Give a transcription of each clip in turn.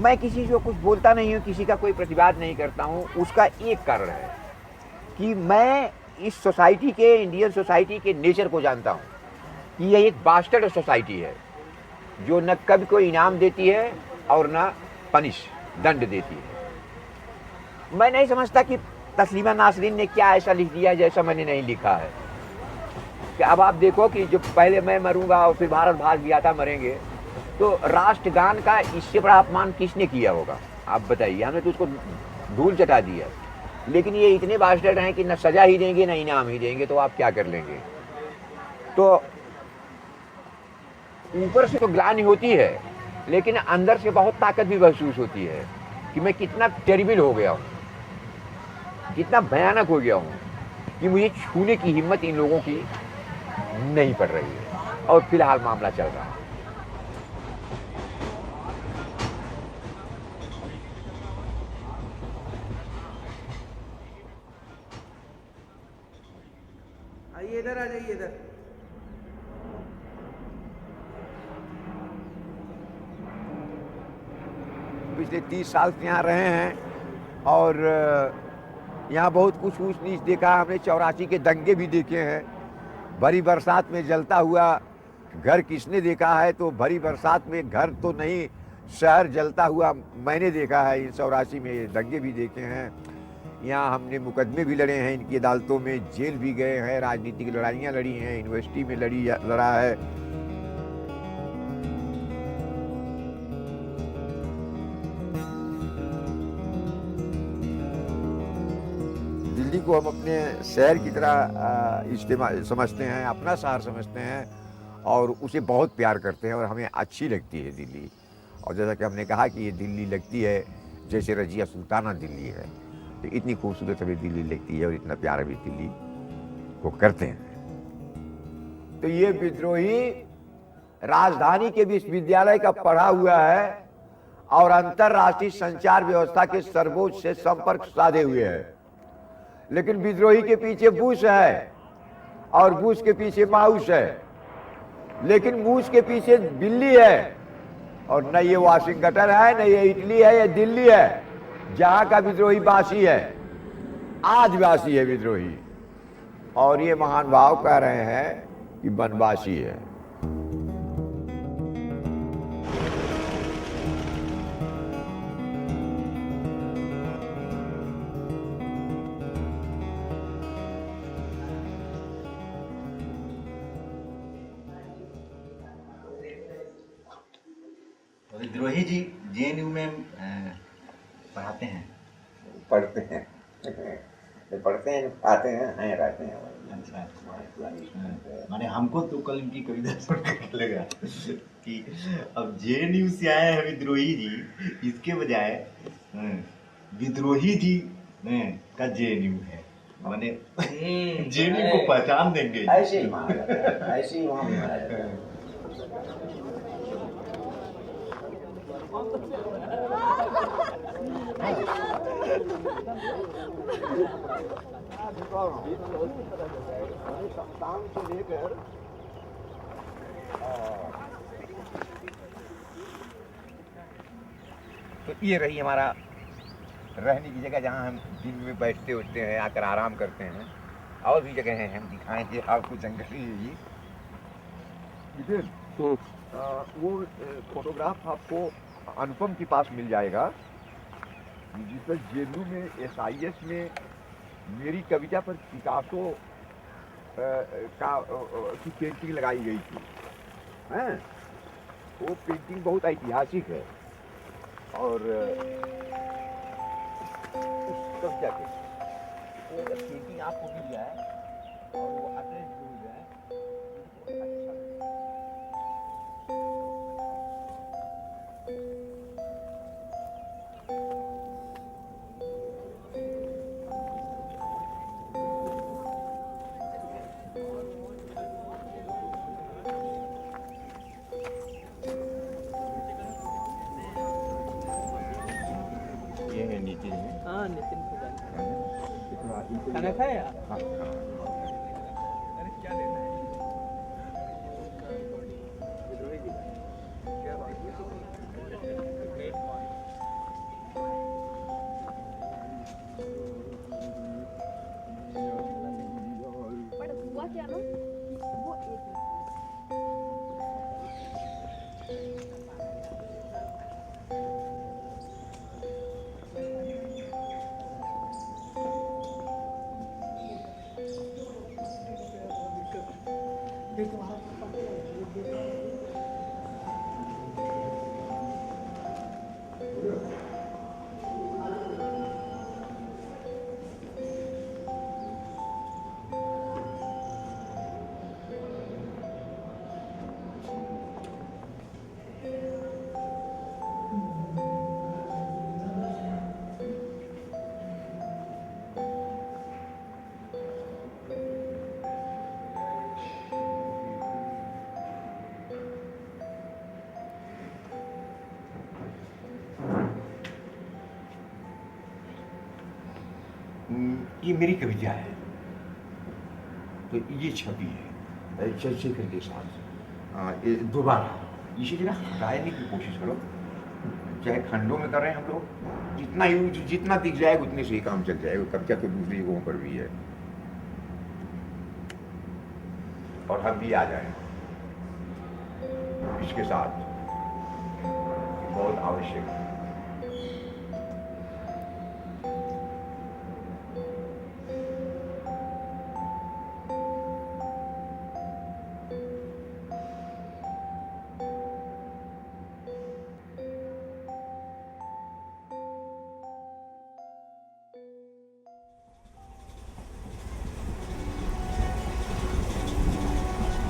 मैं किसी को कुछ बोलता नहीं हूँ, किसी का कोई प्रतिवाद नहीं करता हूँ। उसका एक कारण है कि मैं इस सोसाइटी के, इंडियन सोसाइटी के नेचर को जानता हूँ कि यह एक बास्टर्ड सोसाइटी है जो न कभी कोई इनाम देती है और न पनिश, दंड देती है। मैं नहीं समझता कि तस्लीमा नासरीन ने क्या ऐसा लिख दिया जैसा मैंने नहीं लिखा है। कि अब आप देखो कि जो पहले मैं मरूंगा और फिर भारत भाग गया था, मरेंगे, तो राष्ट्रगान का इससे बड़ा अपमान किसने किया होगा? आप बताइए। हमने तो उसको धूल चटा दिया। लेकिन ये इतने बास्टर्ड हैं कि न सजा ही देंगे न इनाम ही देंगे, तो आप क्या कर लेंगे? तो ऊपर से तो ग्लानि होती है, लेकिन अंदर से बहुत ताकत भी महसूस होती है कि मैं कितना टेरिबल हो गया हूँ, कितना भयानक हो गया हूँ कि मुझे छूने की हिम्मत इन लोगों की नहीं पड़ रही है। और फिलहाल मामला चल रहा है। आइए इधर, आ जाइए इधर। पिछले 30 साल से यहाँ रहे हैं और यहाँ बहुत कुछ ऊंच नीच देखा। हमने 84 के दंगे भी देखे हैं। भरी बरसात में जलता हुआ घर किसने देखा है? तो भरी बरसात में घर तो नहीं, शहर जलता हुआ मैंने देखा है। इन 84 में ये दंगे भी देखे हैं। यहाँ हमने मुकदमे भी लड़े हैं इनकी अदालतों में, जेल भी गए हैं, राजनीतिक लड़ाइयाँ लड़ी हैं, यूनिवर्सिटी में लड़ा है। दिल्ली को हम अपने शहर की तरह इस्तेमाल समझते हैं, अपना शहर समझते हैं और उसे बहुत प्यार करते हैं और हमें अच्छी लगती है दिल्ली। और जैसा कि हमने कहा कि ये दिल्ली लगती है जैसे रजिया सुल्ताना दिल्ली है, तो इतनी खूबसूरत हमें दिल्ली लगती है और इतना प्यार भी दिल्ली को करते हैं। तो ये विद्रोही राजधानी के विश्वविद्यालय का पढ़ा हुआ है और अंतरराष्ट्रीय संचार व्यवस्था के सर्वोच्च से संपर्क साधे हुए है। लेकिन विद्रोही के पीछे बुश है और बुश के पीछे माउस है, लेकिन मूस के पीछे बिल्ली है। और न ये वाशिंगटन है, न ये इटली है, ये दिल्ली है जहां का विद्रोही बासी है, आज बासी है विद्रोही। और ये महान भाव कह रहे हैं कि बनवासी है। विद्रोही जी जेएनयू में पढ़ाते हैं? पढ़ते हैं, पढ़ते हैं, आते हैं रहते हैं। अच्छा, माने हमको तो कल इनकी कविता सुनकर लगा कि अब जेएनयू से आए हैं विद्रोही जी, इसके बजाय विद्रोही जी का जेएनयू है, माने जेएनयू को पहचान देंगे। ऐसे ही माना जाता है, ऐसे ही वहाँ भी माना जाता है। से लेकर तो ये रही हमारा रहने की जगह जहाँ हम दिन में बैठते उठते हैं, आकर आराम करते हैं। और भी जगह हैं, हम दिखाएंगे आपको। जंगल ही इधर वो फोटोग्राफ आपको अनुपम के पास मिल जाएगा, जिसपर जेएनयू में SIS में मेरी कविता पर पिकासो की पेंटिंग लगाई गई थी। हैं? वो पेंटिंग बहुत ऐतिहासिक है और उस कविता के वो पेंटिंग आपको मिल जाए और वो अटैच हो जाए तो अच्छा लगेगा। ये है नितिन है। हाँ नितिन खाना खाया? हाँ, अरे क्या लेना है? क्या क्या ना वो एक ये मेरी कविता है, तो ये छपी है चंद्रशेखर के साथ। दोबारा इसी तरह हटाने की कोशिश करो, चाहे खंडों में कर रहे हैं हम लोग, जितना दिख जाएगा उतने से ही काम चल जाएगा। कविता तो दूसरी जगहों पर भी है, और हम भी आ जाए इसके साथ, बहुत आवश्यक है।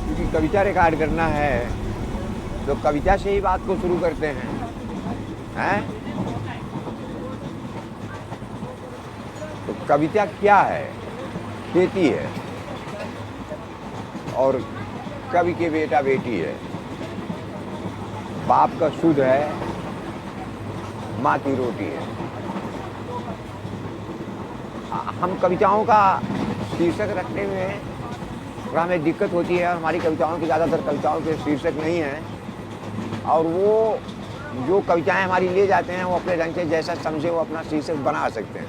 क्योंकि कविता रिकॉर्ड करना है तो कविता से ही बात को शुरू करते हैं। तो कविता क्या है? खेती है, और कवि के बेटा बेटी है, बाप का शुद्ध है, माँ की रोटी है। हम कविताओं का शीर्षक रखने में थोड़ा हमें दिक्कत होती है, और हमारी कविताओं की ज़्यादातर कविताओं के शीर्षक नहीं हैं, और वो जो कविताएं हमारी ले जाते हैं वो अपने ढंग से जैसा समझे वो अपना शीर्षक बना सकते हैं।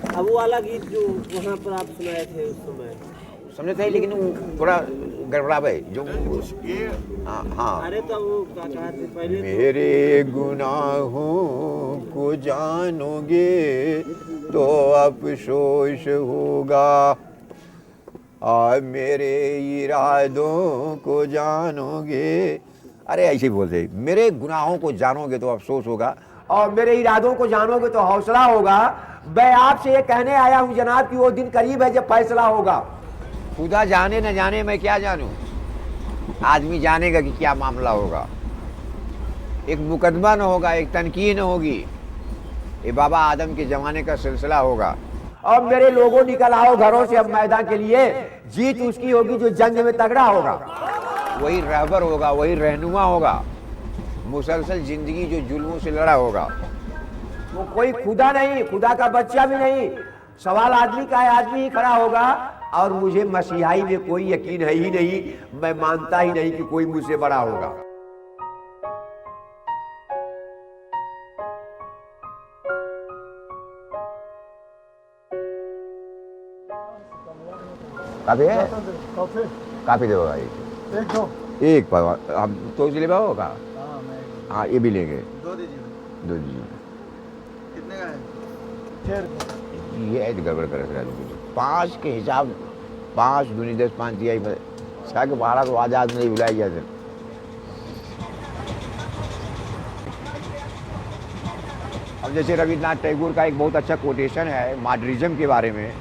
अब वो वाला गीत जो वहाँ पर आप सुनाए थे उस समय समझे थे, लेकिन वो थोड़ा गड़बड़ा भाई जो हाँ। अरे तो वो क्या कहा थे पहले, मेरे गुनाहों को जानोगे तो अफसोस होगा, और मेरे इरादों को जानोगे, अरे ऐसे ही बोलते, मेरे गुनाहों को जानोगे तो अफसोस होगा, और मेरे इरादों को जानोगे तो हौसला होगा। मैं आपसे ये कहने आया हूँ जनाब कि वो दिन करीब है जब फैसला होगा। खुदा जाने न जाने, मैं क्या जानूं, आदमी जानेगा कि क्या मामला होगा। एक मुकदमा न होगा, एक तनकीह न होगी, ये बाबा आदम के जमाने का सिलसिला होगा। और मेरे लोगों निकल आओ घरों से अब मैदान के लिए, जीत उसकी होगी जो जंग में तगड़ा होगा, वही रहबर होगा, वही रहनुमा होगा, मुसलसल जिंदगी जो जुल्मों से लड़ा होगा। वो कोई खुदा नहीं, खुदा का बच्चा भी नहीं, सवाल आदमी का है, आदमी ही खड़ा होगा। और मुझे मसीहाई में कोई यकीन है ही नहीं, मैं मानता ही नहीं कि कोई मुझसे बड़ा होगा। काफी है, काफी दे भाई, एक पर हम तो इसलिए होगा। हाँ ये भी लेंगे, दो दीजिए। कितने का है? ये गड़बड़ कर 5 के हिसाब, 5 दूनी 10, 5 दिया 6 के 12 को आजाद नहीं बुलाई जाते। अब जैसे रविन्द्रनाथ टैगोर का एक बहुत अच्छा कोटेशन है मॉडर्निज्म के बारे में,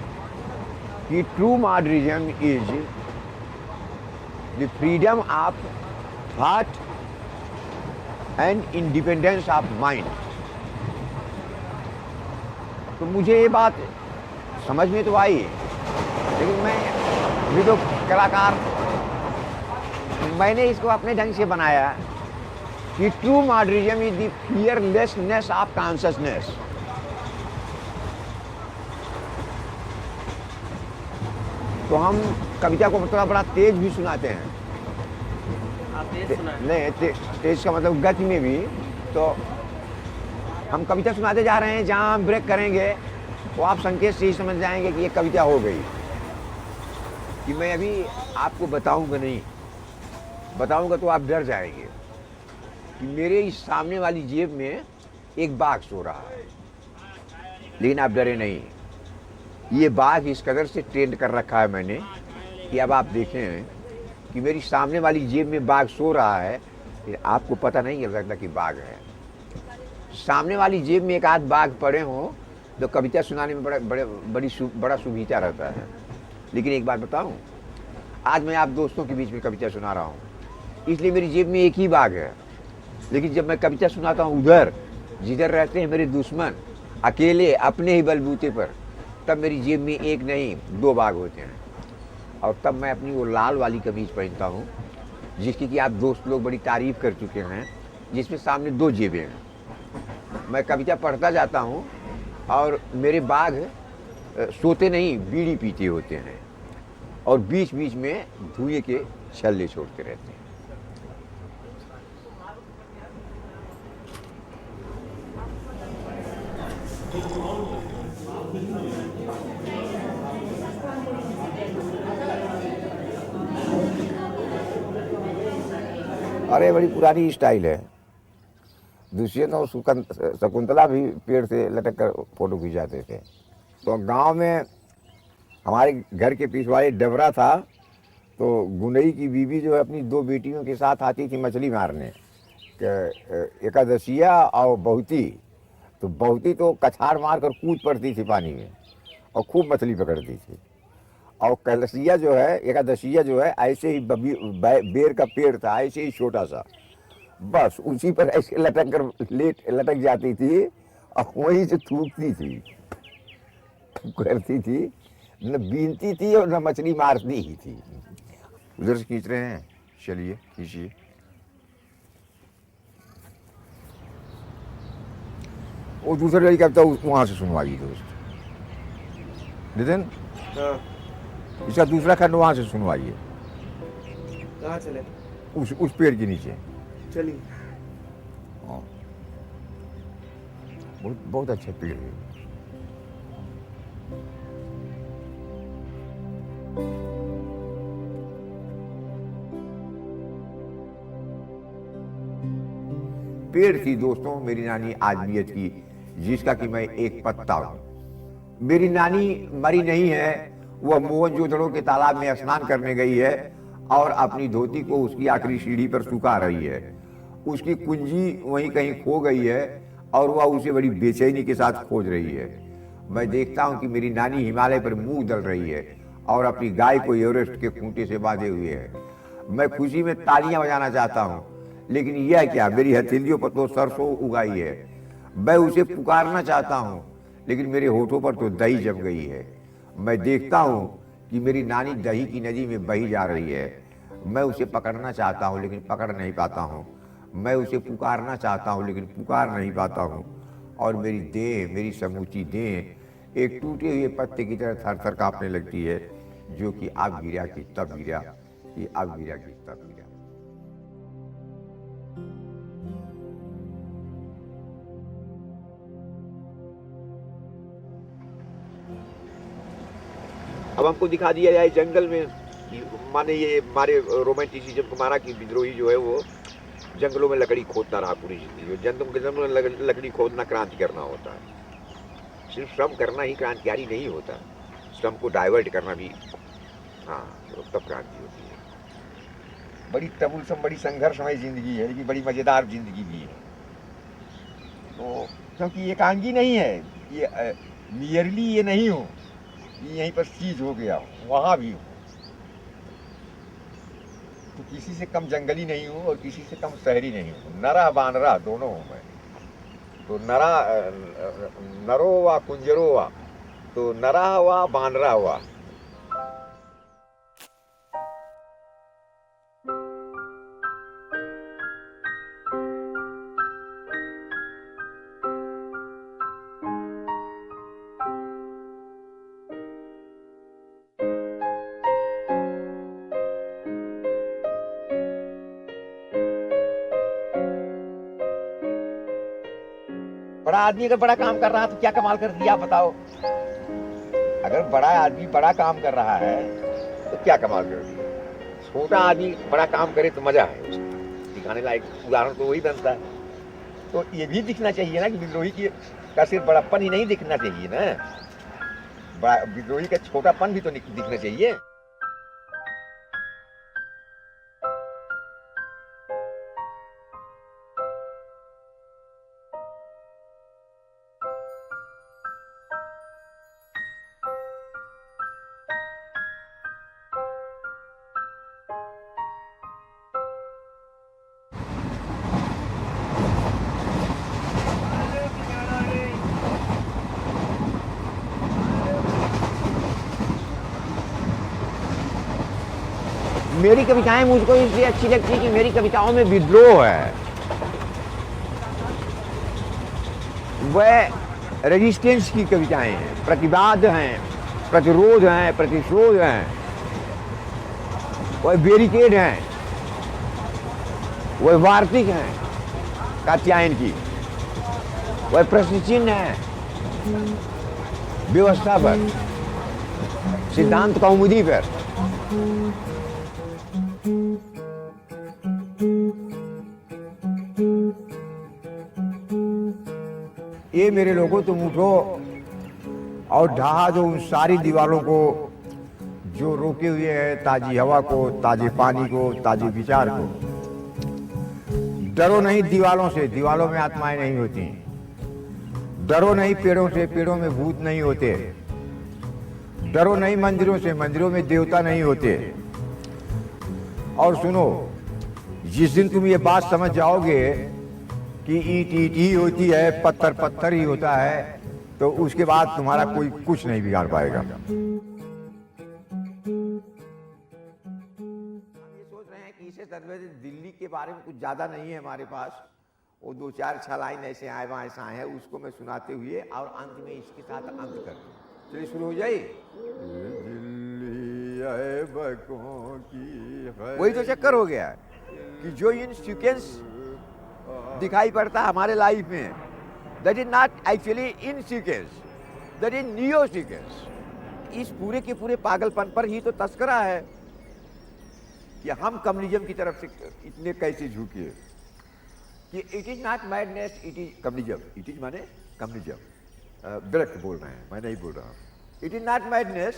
कि true modernism is the freedom of thought and independence of mind. तो मुझे ये बात समझ में तो आई, लेकिन मैं भी तो कलाकार, मैंने इसको अपने ढंग से बनाया कि true modernism is the fearlessness of consciousness. तो हम कविता को थोड़ा बड़ा तेज भी सुनाते हैं। आप तेज सुनाए? नहीं, तेज का मतलब गति में भी। तो हम कविता सुनाते जा रहे हैं, जहाँ हम ब्रेक करेंगे तो आप संकेत से ही समझ जाएंगे कि ये कविता हो गई। कि मैं अभी आपको बताऊंगा नहीं, बताऊंगा तो आप डर जाएंगे कि मेरे इस सामने वाली जेब में एक बाघ सो रहा है। लेकिन आप डरे नहीं, ये बाघ इस कदर से ट्रेंड कर रखा है मैंने कि अब आप देखें कि मेरी सामने वाली जेब में बाघ सो रहा है, फिर आपको पता नहीं चल सकता कि बाघ है। सामने वाली जेब में एक आध बाघ पड़े हों तो कविता सुनाने में बड़ा सुविधा रहता है। लेकिन एक बात बताऊं, आज मैं आप दोस्तों के बीच में कविता सुना रहा हूं, इसलिए मेरी जेब में एक ही बाघ है। लेकिन जब मैं कविता सुनाता हूं उधर जिधर रहते हैं मेरे दुश्मन अकेले अपने ही बलबूते पर, तब मेरी जेब में एक नहीं 2 बाघ होते हैं। और तब मैं अपनी वो लाल वाली कमीज पहनता हूँ जिसकी कि आप दोस्त लोग बड़ी तारीफ कर चुके हैं, जिसमें सामने 2 जेबें हैं। मैं कविता पढ़ता जाता हूँ और मेरे बाघ सोते नहीं, बीड़ी पीते होते हैं और बीच बीच में धुएं के छल्ले छोड़ते रहते हैं। अरे बड़ी पुरानी स्टाइल है। दुष्यंत और शकुंतला भी पेड़ से लटक कर फोटो खिंचाते थे। तो गांव में हमारे घर के पिछवाड़े डबरा था, तो गुंडई की बीवी जो है अपनी 2 बेटियों के साथ आती थी मछली मारने, एकादशिया और बहुती। तो बहुती तो कछाड़ मार कर कूद पड़ती थी पानी में और खूब मछली पकड़ती थी। और कलसिया जो है, एकादशिया जो है, ऐसे ही बेर का पेड़ था, ऐसे ही छोटा सा, बस उसी पर ऐसे लटक कर लटक जाती थी और वहीं से थूकती थी, करती थी, न बीनती थी और न मछली मारती ही थी। उधर से खींच रहे हैं, चलिए खींचिए। वो दूसरे लड़की कविता वहां से सुनवाइए दोस्त नितिन, हाँ, इसका दूसरा खंड वहां से सुनवाइए, कहाँ चले? उस पेड़ के नीचे। चलिए। हाँ, बहुत बहुत अच्छा पेड़ है। पेड़ थी दोस्तों मेरी नानी आजमियत की, जिसका कि मैं एक पत्ता हूं। मेरी नानी मरी नहीं है, वह मोहनजोदड़ो के तालाब में स्नान करने गई है और अपनी धोती को उसकी आखिरी सीढ़ी पर सुखा रही है। उसकी कुंजी वहीं कहीं खो गई है और वह उसे बड़ी बेचैनी के साथ खोज रही है। मैं देखता हूं कि मेरी नानी हिमालय पर मुंह दल रही है और अपनी गाय को एवरेस्ट के खूंटे से बांधे हुए है। मैं खुशी में तालियां बजाना चाहता हूं, लेकिन यह क्या, मेरी हथेलियों पर तो सरसों उगाई है। मैं उसे पुकारना चाहता हूं, लेकिन मेरे होठों पर तो दही जम गई है। मैं देखता हूं कि मेरी नानी दही की नदी में बही जा रही है। मैं उसे पकड़ना चाहता हूं, लेकिन पकड़ नहीं पाता हूं। मैं उसे पुकारना चाहता हूं, लेकिन पुकार नहीं पाता हूं। और मेरी देह, मेरी समूची देह एक टूटे हुए पत्ते की तरह थर थर कांपने लगती है, जो कि अब गिरा कि तब गिरा, कि अब गिरा कि तब गिरा। अब हमको दिखा दिया जाए जंगल में, माने ये हमारे रोमांटिसिज्म को माना कि विद्रोही जो है वो जंगलों में लकड़ी खोदता रहा पूरी जिंदगी। जंगलों में लकड़ी खोदना क्रांति करना होता है। सिर्फ श्रम करना ही क्रांतिकारी नहीं होता, श्रम को डाइवर्ट करना भी, हाँ, तो तब क्रांति होती है। बड़ी तबुलसम, बड़ी संघर्षमय जिंदगी है, लेकिन बड़ी मजेदार जिंदगी भी है। तो क्योंकि एकांगी नहीं है ये, नियरली ये नहीं हो यहीं पर सीज हो गया, वहां भी हूँ, तो किसी से कम जंगली नहीं हूँ और किसी से कम शहरी नहीं हूँ। नरा बानरा दोनों हूँ मैं। तो नरो वा कुंजरो वा, तो नरा हुआ बानरा हुआ। बड़ा आदमी अगर बड़ा काम कर रहा है तो क्या कमाल कर दिया, बताओ। अगर बड़ा आदमी बड़ा काम कर रहा है तो क्या कमाल कर, छोटा आदमी बड़ा काम करे तो मजा है उसको दिखाने लायक उदाहरण तो वही बनता है। तो ये भी दिखना चाहिए ना कि विद्रोही की का सिर्फ बड़प्पन ही नहीं दिखना चाहिए ना, विद्रोही का छोटापन भी तो दिखना चाहिए। मेरी कविताएं मुझको इसलिए अच्छी लगती है कि मेरी कविताओं में विद्रोह है, वह रेजिस्टेंस की कविताएं हैं, प्रतिवाद हैं, प्रतिरोध हैं, प्रतिशोध हैं, वह बैरिकेड हैं, वह वार्तिक हैं कात्यायन की, वह प्रश्न चिन्ह है व्यवस्था पर, सिद्धांत कौमुदी पर। ये मेरे लोगों तुम उठो और ढहा दो उन सारी दीवारों को जो रोके हुए है ताजी हवा को, ताजे पानी को, ताजे विचार को। डरो नहीं दीवारों से, दीवारों में आत्माएं नहीं होती। डरो नहीं पेड़ों से, पेड़ों में भूत नहीं होते। डरो नहीं मंदिरों से, मंदिरों में देवता नहीं होते। और सुनो, जिस दिन तुम ये बात समझ जाओगे कि ईंट ईंट ही होती है, पत्थर पत्थर ही होता है, तो उसके बाद तुम्हारा कोई कुछ नहीं बिगाड़ पाएगा। हम ये सोच रहे हैं कि इसे तर्जुमे दिल्ली के बारे में कुछ ज्यादा नहीं है हमारे पास, वो 2-4 लाइन ऐसे आए वहाँ ऐसा है, उसको मैं सुनाते हुए और अंत में इसके साथ अंत कर दूँ। चलिए शुरू हो जाइए। दिल्ली ऐबकों की है, वही तो चक्कर हो गया कि जो इन सीक्वेंस दिखाई पड़ता है हमारे लाइफ में, that is not actually in sequence, that is neo sequence. इस पूरे के पूरे पागलपन पर ही तो तस्करा है कि हम कम्युनिज्म की तरफ से इतने कैसे झुके कि it is not madness, it is communism. It is माने कम्युनिज्म, डायरेक्ट बोल रहे हैं, मैं नहीं बोल रहा हूँ। It is not madness,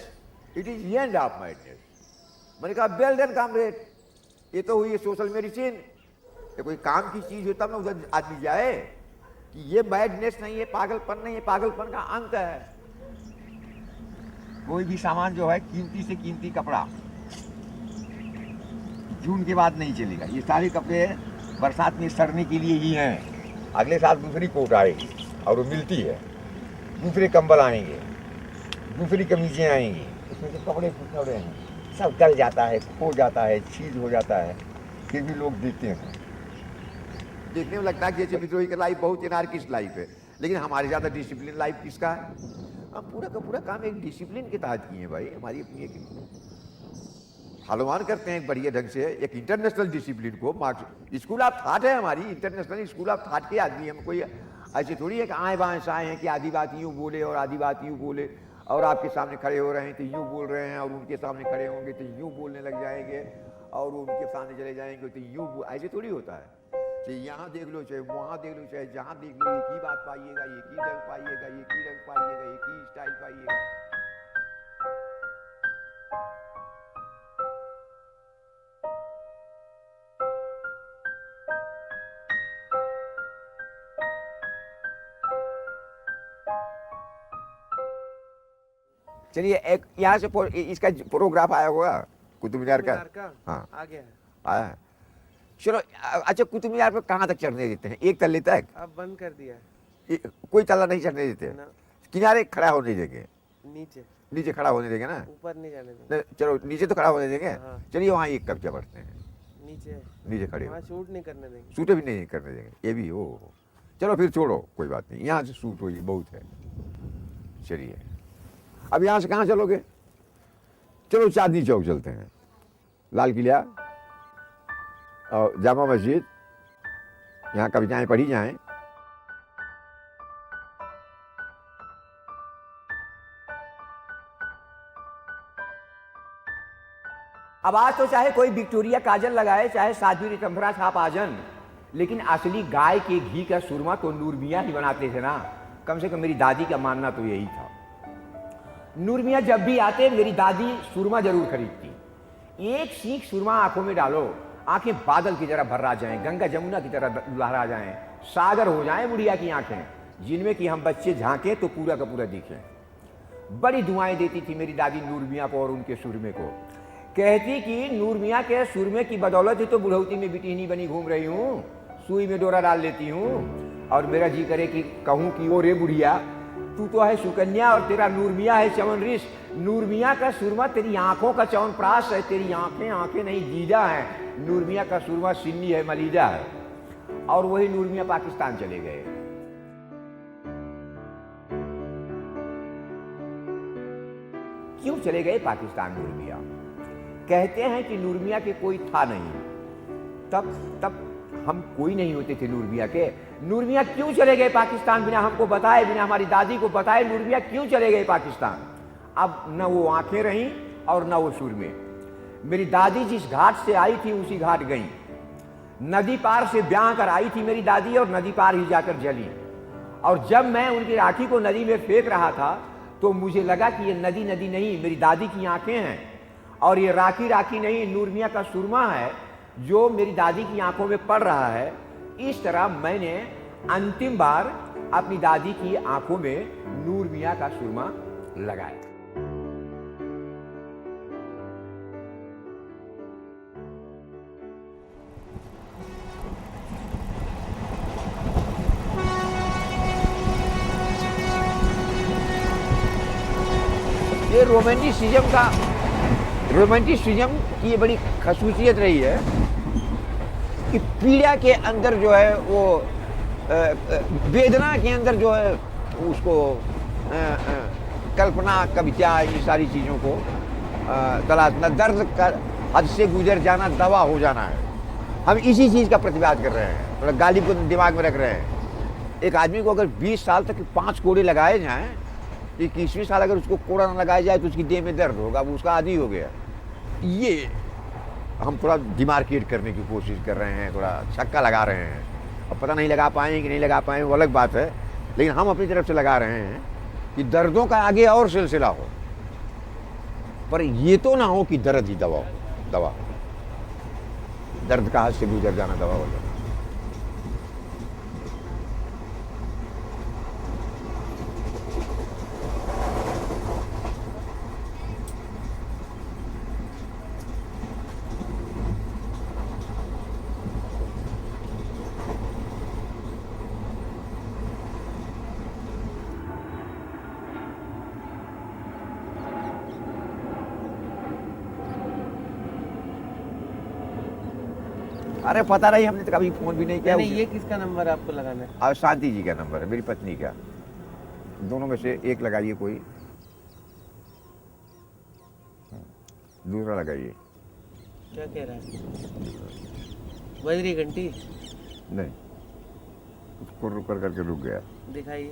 it is end of madness. मैंने कहा वेल डन कॉमरेड, ये तो हुई सोशल मेडिसिन। ये कोई काम की चीज हो तब ना उधर आदमी जाए कि ये मैडनेस नहीं है, पागलपन नहीं है, पागलपन का अंत है। कोई भी सामान जो है कीमती से कीमती कपड़ा जून के बाद नहीं चलेगा। ये सारे कपड़े बरसात में सड़ने के लिए ही हैं। अगले साल दूसरी कोट आएगी और वो मिलती है, दूसरे कंबल आएंगे, दूसरी कमीजें आएंगी, उसमें जो कपड़े फुटने हैं सब गल जाता है, खो जाता है, छीज हो जाता है, फिर भी लोग देखते हैं। देखने में लगता है कि विद्रोही का लाइफ बहुत एनार्किस्ट लाइफ है, लेकिन हमारे ज़्यादा डिसिप्लिन लाइफ किसका है? हम पूरा का पूरा काम एक डिसिप्लिन के तहत किए भाई। हमारी अपनी एक फॉलोआन करते हैं एक बढ़िया ढंग से, एक इंटरनेशनल डिसिप्लिन को। मार्क्स स्कूल ऑफ थॉट है हमारी, इंटरनेशनल स्कूल ऑफ थॉट के आदमी। हम कोई ऐसे थोड़ी है कि आए बाएँ साए हैं कि आधी बात यूँ बोले और आधी बात यूँ बोले, और आपके सामने खड़े हो रहे हैं तो यूँ बोल रहे हैं, और उनके सामने खड़े होंगे तो यूँ बोलने लग जाएंगे, और उनके सामने चले जाएंगे तो यूँ। ऐसे थोड़ी होता है। चाहे यहाँ देख लो, चाहे वहाँ देख लो, चाहे जहाँ देख लो, एक ही बात पाइएगा, एक ही ढंग पाइएगा, एक ही रंग पाइएगा, एक ही स्टाइल पाइएगा। चलिए एक यहाँ से इसका फोटोग्राफ आया होगा कुतुब मीनार का। हाँ आ गया है, आया है। चलो अच्छा, कुतुब मीनार पर कहाँ तक चढ़ने देते हैं? एक तल्ले तक? अब बंद कर दिया है। कोई तल्ला नहीं चढ़ने देते? ना। किनारे खड़ा होने देंगे? नीचे नीचे खड़ा होने देंगे ना? ऊपर नहीं जाने देंगे। चलो नीचे तो खड़ा होने देंगे। हाँ। चलिए वहाँ एक कब्जा बढ़ते हैं, नीचे नीचे खड़े हो। वहाँ शूट नहीं करने देंगे। शूट भी नहीं करने देंगे, ये भी हो। चलो फिर छोड़ो, कोई बात नहीं, यहाँ से शूट होगी बहुत है। चलिए अब यहाँ से कहाँ चलोगे? चलो चांदनी चौक चलते हैं, लाल किला और जामा मस्जिद, यहाँ कविताएं पढ़ी जाएं। अब आज तो चाहे कोई विक्टोरिया काजल लगाए, चाहे साध्वी रितंभरा छाप आजन, लेकिन असली गाय के घी का सुरमा तो नूर मियाँ ही बनाते थे ना। कम से कम मेरी दादी का मानना तो यही था। नूर मियाँ जब भी आते मेरी दादी सुरमा जरूर खरीदती। एक सीख सुरमा आंखों में डालो, आंखें बादल की तरह भर्रा जाएं, गंगा जमुना की तरह लहरा जाएं, सागर हो जाएं बुढ़िया की आंखें, जिनमें कि हम बच्चे झांकें तो पूरा का पूरा दिखें। बड़ी दुआएं देती थी मेरी दादी नूर मियाँ को और उनके सुरमे को। कहती कि नूर मियाँ के सुरमे की बदौलत ही तो बुढ़ौती में बिटिहनी बनी घूम रही हूँ, सुई में डोरा डाल लेती हूँ। और मेरा जी करे कि कहूँ कि ओ रे बुढ़िया, तू तो है सुकन्या और तेरा नूर मियाँ है चवन ऋष। नूर मियाँ का सुरमा तेरी आंखों का च्यवनप्राश है, तेरी आंखें आंखें नहीं जीजा है। नूर मियाँ का सुरमा सिन्नी है, मलीजा है। और वही नूर मियाँ पाकिस्तान चले गए। क्यों चले गए पाकिस्तान नूर मियाँ? कहते हैं कि नूर मियाँ के कोई था नहीं। तब हम कोई नहीं होते थे नूर मियाँ के। नूर मियाँ क्यों चले गए पाकिस्तान बिना हमको बताए, बिना हमारी दादी को बताए? नूर मियाँ क्यों चले गए पाकिस्तान? अब न वो आंखें रहीं और न वो सुरमे। मेरी दादी जिस घाट से आई थी उसी घाट गई। नदी पार से ब्याह कर आई थी मेरी दादी और नदी पार ही जाकर जली। और जब मैं उनकी राखी को नदी में फेंक रहा था तो मुझे लगा कि ये नदी नदी नहीं, मेरी दादी की आंखें हैं। और ये राखी राखी नहीं, नूर मियाँ का सुरमा है जो मेरी दादी की आंखों में पड़ रहा है। इस तरह मैंने अंतिम बार अपनी दादी की आंखों में नूर मियाँ का सुरमा लगाया। ये रोमांटिसिज्म की ये बड़ी खसूसियत रही है कि पीड़ा के अंदर जो है वो वेदना के अंदर जो है उसको कल्पना, कविता, ये सारी चीज़ों को तलाशना, दर्द का हद से गुजर जाना दवा हो जाना है। हम इसी चीज़ का प्रतिवाद कर रहे हैं, थोड़ा गालिब को दिमाग में रख रहे हैं। एक आदमी को अगर 20 साल तक 5 कोड़े लगाए जाएं, 21वें साल अगर उसको कोड़ा ना लगाया जाए तो उसकी देह में दर्द होगा, वो उसका आदी हो गया। ये हम थोड़ा डिमार्केट करने की कोशिश कर रहे हैं, थोड़ा छक्का लगा रहे हैं। अब पता नहीं लगा पाएँ कि नहीं लगा पाएँ वो अलग बात है, लेकिन हम अपनी तरफ से लगा रहे हैं कि दर्दों का आगे और सिलसिला हो, पर ये तो ना हो कि दर्द ही दवा हो। दर्द का हाथ से गुजर जाना दवा हो जाना। अरे पता नहीं, हमने तो कभी फोन भी नहीं किया। नहीं, ये किसका नंबर आपको लगाना है? और शांति जी का नंबर है, मेरी पत्नी का। दोनों में से एक लगाइए, कोई दूसरा लगाइए। क्या कह रहा है? बज रही घंटी? नहीं, उसको रुक करके रुक गया। दिखाइए।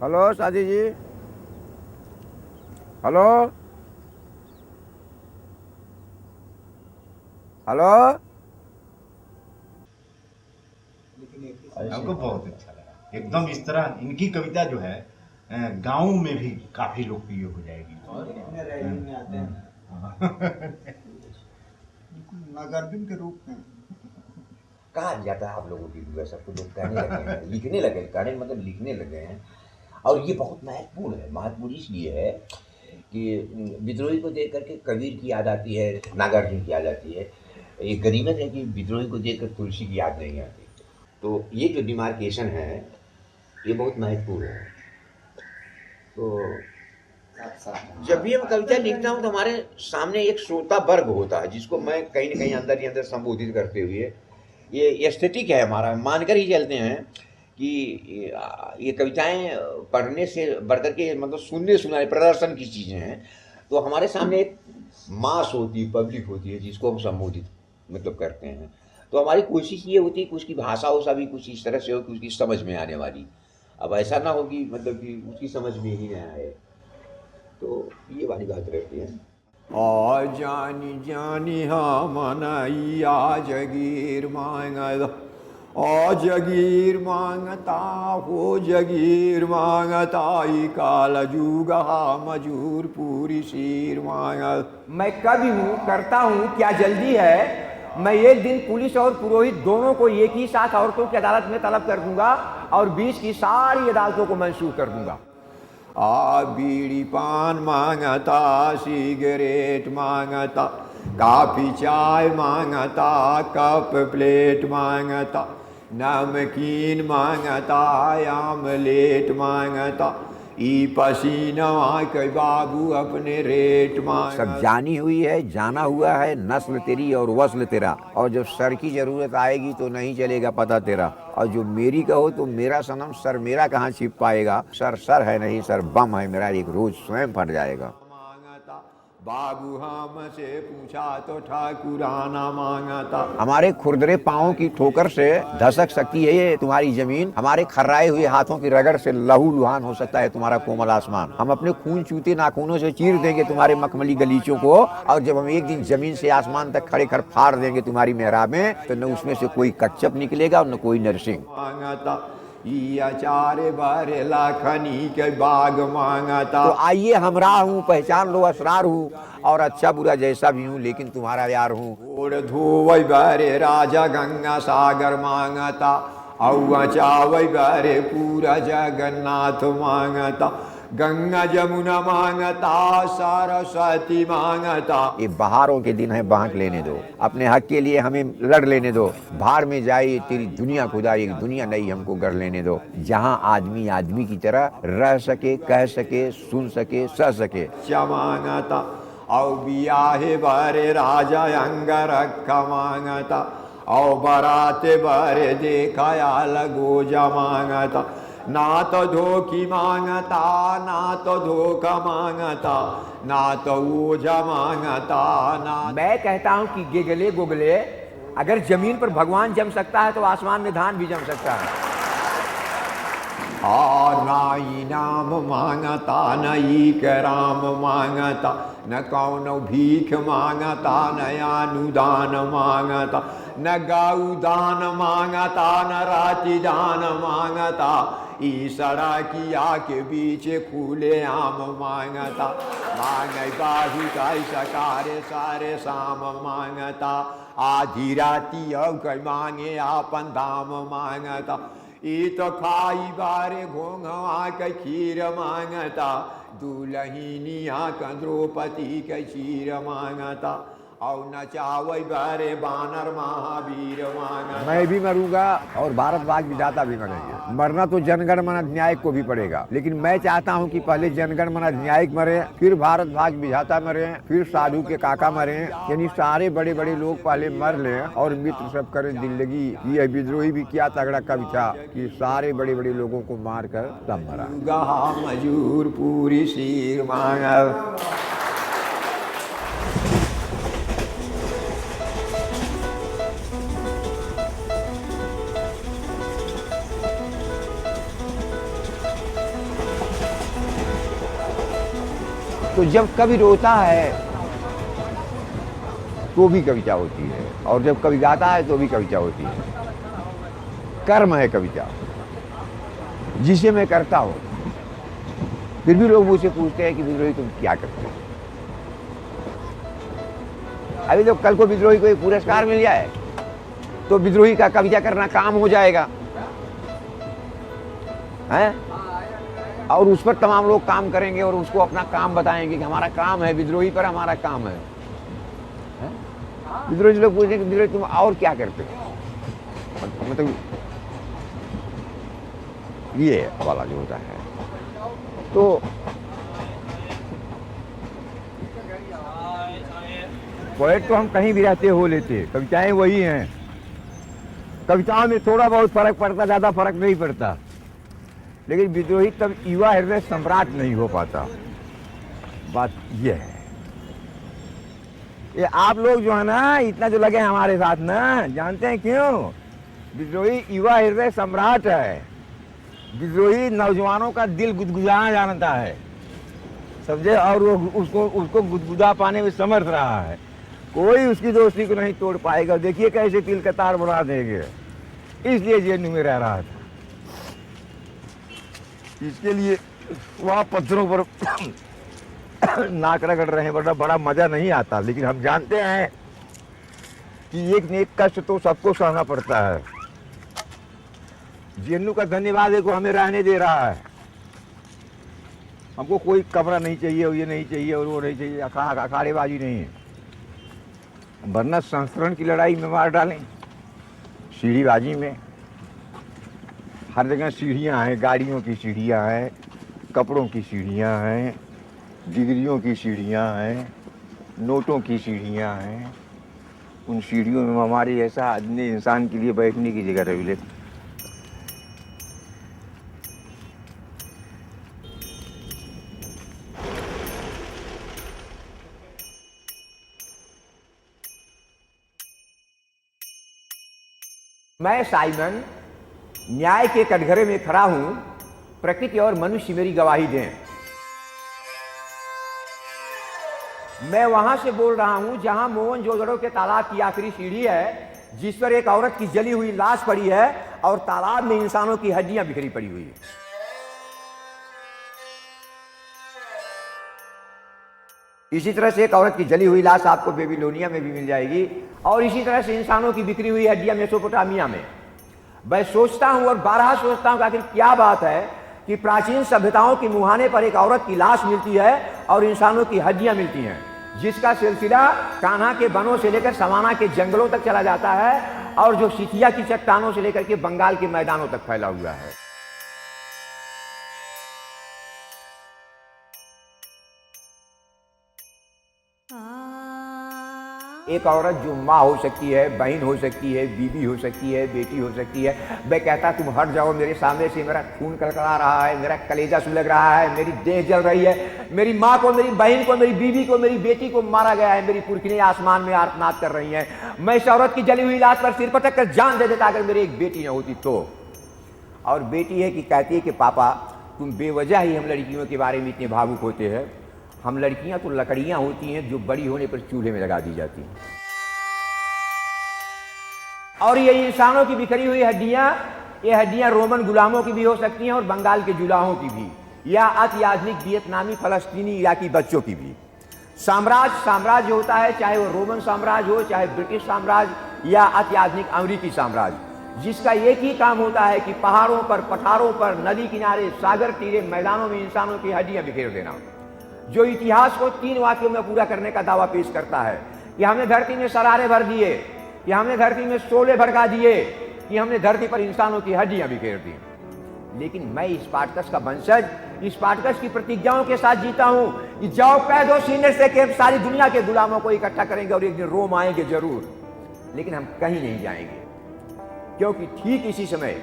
हेलो शादी जी, हेलो हेलो। हमको बहुत अच्छा लगा एकदम। इस तरह इनकी कविता जो है गाँव में भी काफी लोकप्रिय हो जाएगी। नागार्जुन के रूप में कहा जाता है आप लोगों की भी, सब तो लोग कहने लगे हैं, लिखने लगे, कहने मतलब लिखने लगे हैं। और ये बहुत महत्वपूर्ण है। महत्वपूर्ण इसलिए है कि विद्रोही को देख करके कबीर की याद आती है, नागार्जुन की याद आती है। ये गनीमत है कि विद्रोही को देखकर तुलसी की याद नहीं आती। तो ये जो डिमार्केशन है ये बहुत महत्वपूर्ण है। तो जब भी हम कविता लिखता हूँ तो हमारे सामने एक श्रोता वर्ग होता है जिसको मैं कहीं ना कहीं अंदर ही अंदर संबोधित करते हुए, ये एस्थेटिक है हमारा, मानकर ही चलते हैं कि ये कविताएं पढ़ने से बढ़कर के मतलब सुनने सुनाने प्रदर्शन की चीज़ें हैं। तो हमारे सामने एक मास होती है, पब्लिक होती है जिसको हम संबोधित मतलब करते हैं। तो हमारी कोशिश ये होती है कि उसकी भाषा उषा भी कुछ इस तरह से हो कि उसकी समझ में आने वाली। अब ऐसा ना हो कि मतलब कि उसकी समझ में ही ना आए, तो ये वाली बात रहती है। और जानी जानी हम नैया जगीर मांगत, और जगीर मांगता हो जगीर मांगता, ई काल जुगा मजूर पूरी शीर मांगत। मैं कवि हूँ, करता हूँ, क्या जल्दी है। मैं एक दिन पुलिस और पुरोहित दोनों को एक ही साथ औरतों की अदालत में तलब कर दूंगा और बीच की सारी अदालतों को मंसूख कर दूंगा। आ बीड़ी पान मांगता, सिगरेट मांगता, काफी चाय मांगता, कप प्लेट मांगता, नमकीन मांगता, आमलेट मांगता, ई पसीना के बाबू अपने रेट मांगता। सब जानी हुई है, जाना हुआ है, नस्ल तेरी और वस्ल तेरा, और जब सर की जरूरत आएगी तो नहीं चलेगा पता तेरा, और जो मेरी कहो तो मेरा सनम सर मेरा कहाँ छिप पाएगा। सर सर है नहीं, सर बम है मेरा, एक रोज स्वयं फट जाएगा। बाबू हमसे पूछा तो ठाकुराना मांगता। हमारे खुरदरे पाँव की ठोकर से धसक सकती है ये तुम्हारी जमीन, हमारे खर्राए हुए हाथों की रगड़ से लहू लुहान हो सकता है तुम्हारा कोमल आसमान। हम अपने खून चूते नाखूनों से चीर देंगे तुम्हारे मखमली गलीचों को, और जब हम एक दिन जमीन से आसमान तक खड़े कर फाड़ देंगे तुम्हारी मेहराबें, तो न उसमें से कोई कच्चप निकलेगा और न कोई नरसिंह। अचारे बारे लाखनी के बाग मांगता। तो आइए हमरा हूँ, पहचान लो असरार हूँ, और अच्छा बुरा जैसा भी हूँ लेकिन तुम्हारा यार हूँ। ओढ़ धोवै बारे राजा गंगा सागर मांगता, औ चावै बारे पूरा जगन्नाथ मांगता, गंगा जमुना मांगता, सरस्वती मांगता। ये बहारों के दिन है, बांट लेने दो, अपने हक के लिए हमें लड़ लेने दो। भाड़ में जाए तेरी दुनिया खुदा, एक दुनिया नई हमको गढ़ लेने दो, जहाँ आदमी आदमी की तरह रह सके, कह सके, सुन सके, सह सके। मांगता औ बियाहे बारे राजा अंगरखा मांगता, औ बराते बारे देखाया लगोजा मांगता, ना तो धोखी मांगता, ना तो धोखा मांगता, ना तो ओझा मांगता, ना। मैं कहता हूँ कि गेगले गोगले, अगर जमीन पर भगवान जम सकता है तो आसमान में धान भी जम सकता है। ना इनाम मांगता, न ईक राम मांगता, न कौनो भीख मांगता, न अनुदान मांगता, न गौ दान मांगता, न राति दान मांगता, ई सड़किया के बीच खुले आम मांगता, मांगे बाहु कैसा कारे सारे शाम मांगता, आधी राती अब कई मांगे आपन दाम मांगता, ई तो खाई बारे घोंघवा के खीर मांगता, दुलहिनिया का द्रौपदी के चीर मांगता, और नचावै बारे बानर महावीर मांगता। मैं भी मरूंगा और भारत भाग विधाता भी मरेंगे। मरना तो जनगण मन अधिनायक को भी पड़ेगा, लेकिन मैं चाहता हूं कि पहले जनगण मन अधिनायक मरे, फिर भारत भाग विधाता मरे, फिर साधु के काका मरे, यानी सारे बड़े बड़े लोग पहले मर लें और मित्र सब करें जिंदगी। ये विद्रोही भी क्या तगड़ा कवि था कि सारे बड़े बड़े लोगों को मार कर तब मरा। मजूर पूरी शीर मांग। तो जब कवि रोता है तो भी कविता होती है, और जब कवि गाता है तो भी कविता होती है। कर्म है कविता, जिसे मैं करता हूँ। फिर भी लोग मुझसे पूछते हैं कि विद्रोही तुम क्या करते हो। अभी तो कल को विद्रोही को एक पुरस्कार मिल जाए तो विद्रोही का कविता करना काम हो जाएगा, हैं? और उस पर तमाम लोग काम करेंगे और उसको अपना काम बताएंगे कि हमारा काम है, विद्रोही पर हमारा काम है। विद्रोही लोग पूछेंगे विद्रोही तुम और क्या करते हो, मतलब ये वाला जो होता है। तो पोएट तो हम कहीं भी रहते हो लेते, कविताएं वही हैं। कविताओं में थोड़ा बहुत फर्क पड़ता, ज्यादा फर्क नहीं पड़ता, लेकिन विद्रोही तब युवा हृदय सम्राट नहीं हो पाता। बात ये है। ये आप लोग जो है ना इतना जो लगे हमारे साथ ना, जानते हैं क्यों? विद्रोही युवा हृदय सम्राट है। विद्रोही नौजवानों का दिल गुदगुदाना जानता है, समझे, और वो उसको उसको गुदगुदा पाने में समर्थ रहा है। कोई उसकी दोस्ती को नहीं तोड़ पाएगा। देखिए कैसे तिल का तार बना देंगे। इसलिए जेएनयू में रह रहा था। इसके लिए वहाँ पत्थरों पर नाक रगड़ रहे हैं, वरना बड़ा मजा नहीं आता। लेकिन हम जानते हैं कि एक नेक कष्ट तो सबको सहना पड़ता है। जेएनयू का धन्यवाद है को हमें रहने दे रहा है। हमको कोई कमरा नहीं चाहिए, और ये नहीं चाहिए और वो नहीं चाहिए, अखाड़ेबाजी नहीं है, वरना संस्करण की लड़ाई में मार डालें। सीढ़ीबाजी में हर जगह सीढ़ियाँ हैं, गाड़ियों की सीढ़ियाँ हैं, कपड़ों की सीढ़ियाँ हैं, डिग्रियों की सीढ़ियाँ हैं, नोटों की सीढ़ियाँ हैं। उन सीढ़ियों में हमारे ऐसा आदमी इंसान के लिए बैठने की जगह रही ले। मैं साइमन न्याय के कटघरे में खड़ा हूं, प्रकृति और मनुष्य मेरी गवाही दें। मैं वहां से बोल रहा हूं जहां मोहनजोदड़ो के तालाब की आखिरी सीढ़ी है, जिस पर एक औरत की जली हुई लाश पड़ी है और तालाब में इंसानों की हड्डियां बिखरी पड़ी हुई है। इसी तरह से एक औरत की जली हुई लाश आपको बेबीलोनिया में भी मिल जाएगी, और इसी तरह से इंसानों की बिखरी हुई हड्डियां मेसोपोटामिया में। मैं सोचता हूं और बारहा सोचता हूं कि आखिर क्या बात है कि प्राचीन सभ्यताओं के मुहाने पर एक औरत की लाश मिलती है और इंसानों की हड्डियां मिलती हैं, जिसका सिलसिला कान्हा के वनों से लेकर सवाना के जंगलों तक चला जाता है, और जो सिथिया की चट्टानों से लेकर के बंगाल के मैदानों तक फैला हुआ है। एक औरत जो माँ हो सकती है, बहन हो सकती है, बीवी हो सकती है, बेटी हो सकती है। मैं कहता तुम हट जाओ मेरे सामने से, मेरा खून कड़कड़ा रहा है, मेरा कलेजा सुलग रहा है, मेरी देह जल रही है। मेरी माँ को, मेरी बहन को, मेरी बीवी को, मेरी बेटी को मारा गया है। मेरी पुरखिनें आसमान में आर्तनाद कर रही हैं। मैं इस औरत की जली हुई लाश पर सिर पटक कर जान दे देता अगर मेरी एक बेटी न होती तो। और बेटी है कि कहती है कि पापा तुम बेवजह ही हम लड़कियों के बारे में इतने भावुक होते हैं। हम लड़कियां तो लकड़ियां होती हैं जो बड़ी होने पर चूल्हे में लगा दी जाती हैं। और ये इंसानों की बिखरी हुई हड्डियां, ये हड्डियां रोमन गुलामों की भी हो सकती हैं और बंगाल के जुलाहों की भी, या अति आधुनिक वियतनामी, फलस्तीनी, इराकी बच्चों की भी। साम्राज्य होता है, चाहे वो रोमन साम्राज्य हो, चाहे ब्रिटिश साम्राज्य या अति आधुनिक अमेरिकी साम्राज्य, जिसका एक ही काम होता है कि पहाड़ों पर, पठारों पर, नदी किनारे, सागर तीरे, मैदानों में इंसानों की हड्डियां बिखेर देना। जो इतिहास को 3 वाक्यों में पूरा करने का दावा पेश करता है कि हमने धरती में सरारे भर दिए, कि हमने धरती में शोले भड़का दिए, कि हमने धरती पर इंसानों की हड्डियां बिखेर दी। लेकिन मैं स्पार्टकस का वंशज, स्पार्टकस की प्रतिज्ञाओं के साथ जीता हूं कि जाओ कह दो सीने से कि हम सारी दुनिया के गुलामों को इकट्ठा करेंगे और एक दिन रोम आएंगे जरूर। लेकिन हम कहीं नहीं जाएंगे, क्योंकि ठीक इसी समय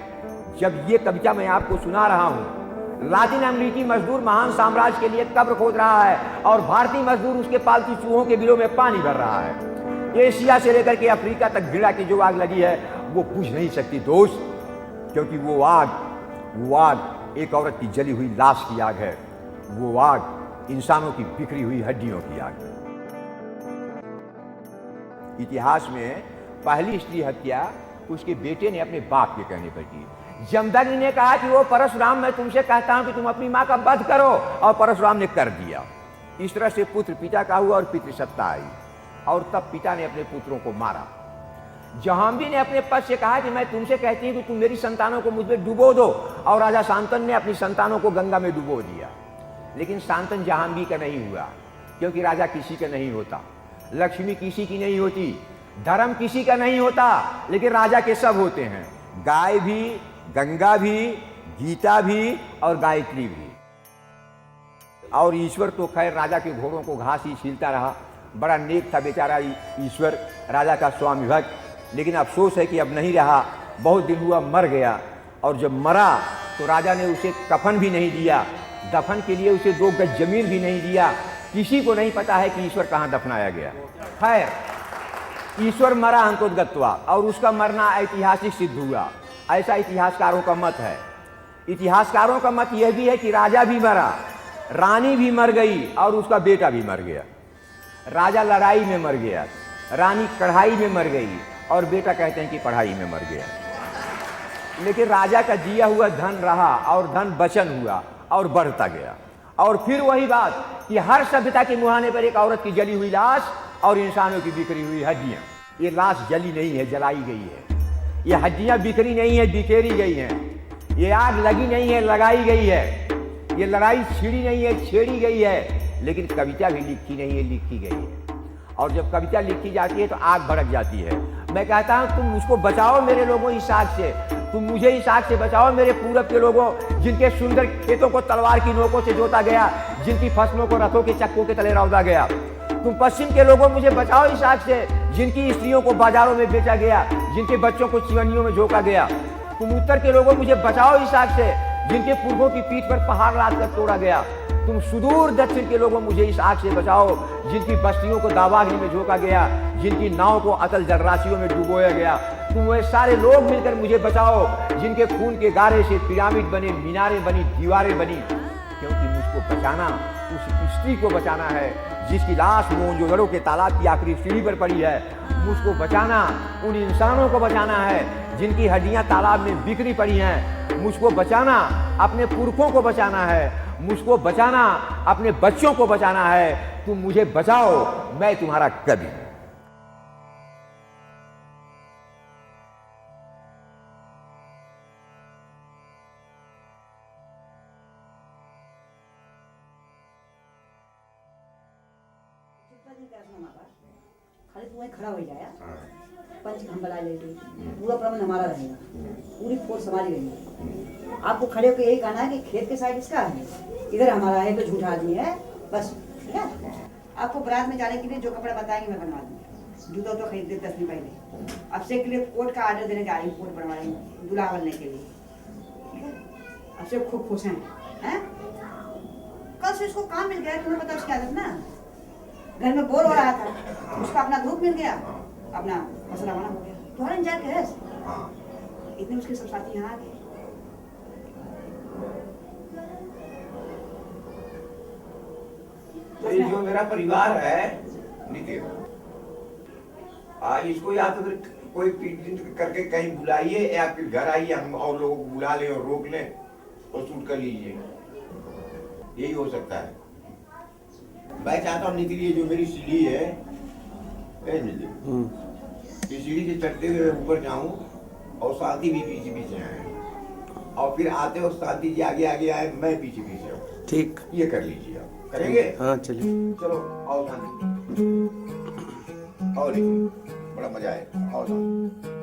जब ये कविता मैं आपको सुना रहा हूं, लातिन अमेरिकी मजदूर महान साम्राज्य के लिए कब्र खोद रहा है और भारतीय मजदूर उसके पालतू चूहों के बिलों में पानी भर रहा है। एशिया से लेकर के अफ्रीका तक घृणा की जो आग लगी है वो बुझ नहीं सकती दोस्त, क्योंकि वो आग एक औरत की जली हुई लाश की आग है। वो आग इंसानों की बिखरी हुई हड्डियों की आग है। इतिहास में पहली स्त्री हत्या उसके बेटे ने अपने बाप के कहने पर की। जमदग्नि ने कहा कि वो परशुराम, मैं तुमसे कहता हूं कि तुम अपनी मां का वध करो, और परशुराम ने कर दिया। इस तरह से पुत्र पिता का हुआ और पितृसत्ता आई, और तब पिता ने अपने पुत्रों को मारा। जहांबी ने अपने पद से कहा कि मैं तुमसे कहती हूं कि तुम मेरी संतानों को मुझ में डुबो दो, और राजा शांतन ने अपनी संतानों को गंगा में डुबो दिया। लेकिन शांतन जहांबी का नहीं हुआ, क्योंकि राजा किसी का नहीं होता, लक्ष्मी किसी की नहीं होती, धर्म किसी का नहीं होता, लेकिन राजा के सब होते हैं। गाय भी, गंगा भी, गीता भी और गायत्री भी। और ईश्वर तो खैर राजा के घोड़ों को घास ही छीलता रहा। बड़ा नेक था बेचारा ईश्वर, राजा का स्वामी भक्त। लेकिन अफसोस है कि अब नहीं रहा, बहुत दिन हुआ मर गया। और जब मरा तो राजा ने उसे कफन भी नहीं दिया, दफन के लिए उसे 2 गज जमीन भी नहीं दिया। किसी को नहीं पता है कि ईश्वर कहाँ दफनाया गया। खैर, ईश्वर मरा अंतोदगत्वा, और उसका मरना ऐतिहासिक सिद्ध हुआ, ऐसा इतिहासकारों का मत है। इतिहासकारों का मत यह भी है कि राजा भी मरा, रानी भी मर गई और उसका बेटा भी मर गया। राजा लड़ाई में मर गया, रानी कढ़ाई में मर गई और बेटा कहते हैं कि पढ़ाई में मर गया। लेकिन राजा का जिया हुआ धन रहा और धन बचन हुआ और बढ़ता गया। और फिर वही बात कि हर सभ्यता के मुहाने पर एक औरत की जली हुई लाश और इंसानों की बिखरी हुई हड्डियां। ये लाश जली नहीं है, जलाई गई है। ये हड्डियां बिखरी नहीं है, बिखेरी गई हैं। ये आग लगी नहीं है, लगाई गई है। ये लड़ाई छिड़ी नहीं है, छेड़ी गई है। लेकिन कविता भी लिखी नहीं है, लिखी गई है। और जब कविता लिखी जाती है तो आग भड़क जाती है। मैं कहता हूं तुम मुझको बचाओ मेरे लोगों इस आग से, तुम मुझे इस आग से बचाओ मेरे पूरब के लोगों, जिनके सुंदर खेतों को तलवार की नोकों से जोता गया, जिनकी फसलों को रथों के चक्कों के तले रौदा गया। तुम पश्चिम के लोगों मुझे बचाओ इस आग से, जिनकी स्त्रियों को बाजारों में बेचा गया, जिनके बच्चों को चिवनियों में झोंका गया। तुम उत्तर के लोगों मुझे बचाओ इस आग से, जिनके पुरखों की पीठ पर पहाड़ लाद कर तोड़ा गया। तुम सुदूर दक्षिण के लोगों मुझे इस आग से बचाओ, जिनकी बस्तियों को दावाग्नि में झोंका गया, जिनकी नाव को अतल जलराशियों में डुबोया गया। तुम वे सारे लोग मिलकर मुझे बचाओ, जिनके खून के गारे से पिरामिड बने, मीनारें बनी, दीवारें बनी। क्योंकि मुझको बचाना उस स्त्री को बचाना है जिसकी लाश मोहनजोदड़ो के तालाब की आखिरी सीढ़ी पर पड़ी है। मुझको बचाना उन इंसानों को बचाना है जिनकी हड्डियां तालाब में बिखरी पड़ी हैं। मुझको बचाना अपने पुरखों को बचाना है। मुझको बचाना अपने बच्चों को बचाना है। तुम मुझे बचाओ, मैं तुम्हारा कवि हूं। खाली तू वहीं खड़ा हो जाया, पंच खंबला लेके पूरा प्रबंध हमारा रहेगा, पूरी फोर्स हमारी रहेगी। आपको खड़े होकर यही कहना है कि खेत के साइड इसका है, इधर हमारा है, तो झूठा आदमी है, बस ठीक है। आपको बारात में जाने के लिए जो कपड़ा बताएंगे मैं बनवा दूंगी। जूता तो खरीद दे 10 दिन पहले। अब से के लिए कोट का ऑर्डर देने जा रही हूँ, कोट बनवाएंगे दूल्हा बनने के लिए, ठीक है। अब से खूब खुश हैं। कल से इसको काम मिल गया, तुम्हें पता उसकी आदत ना, घर में बोर हो रहा था, उसका अपना ग्रुप मिल गया, अपना मसला बना हो गया। तुम्हारा इंतजार क्या है? इतने उसके सब साथी यहाँ आ गए। तो ये जो मेरा परिवार है नितिन, आज इसको या तो फिर कोई पीट करके कहीं बुलाइए या फिर घर आइए, हम और लोगों को बुला लें और रोक लें और शूट कर लीजिए। यही हो सकता है। मैं चाहता हूँ नितिन, ये जो मेरी सीढ़ी है, इस सीढ़ी से चढ़ते हुए ऊपर जाऊं और साथी भी पीछे पीछे आए, और फिर आते हो साथी जी आगे आगे आए, मैं पीछे पीछे आऊं। ठीक, ये कर लीजिए। आप करेंगे? हाँ चलिए। चलो आओ साथी, और बड़ा मजा है। आओ साथी।